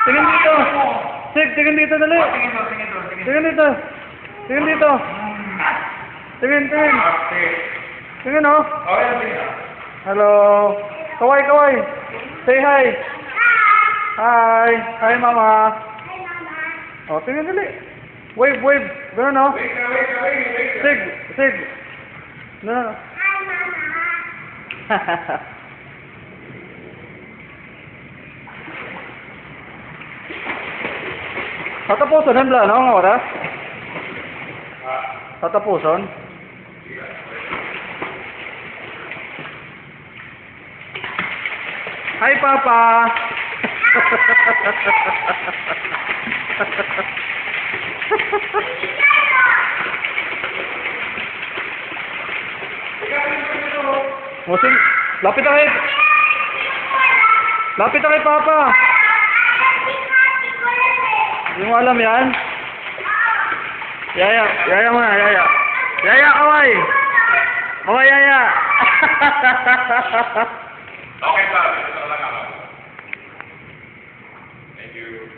Tingin dito. Sig, tingin dito dali. Tingin dito. Tingin dito. Tingin. Tingin oh. Hello. Kaway. Say hi. Hi. Hi mama. Oh, tingin dali. Wave. Gano'n oh. Sig. No. Tatapuson ang plano ng oras? Tatapuson? Hi, Papa! Musing, lapit na kay Papa! Hindi mo alam yan? Yaya muna, Yaya. Yaya, kaway! Kaway, Yaya! Okay, pa. Ito lang ako. Thank you.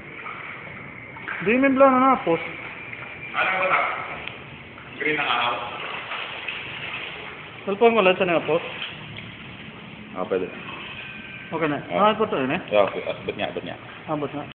Hindi mo yung plano na, post. Anong wala? Green na ako. Cellphone mo lang, saan nga post? Pwede. Okay na. Nakakot to yun eh? Okay, abot niya. Abot na.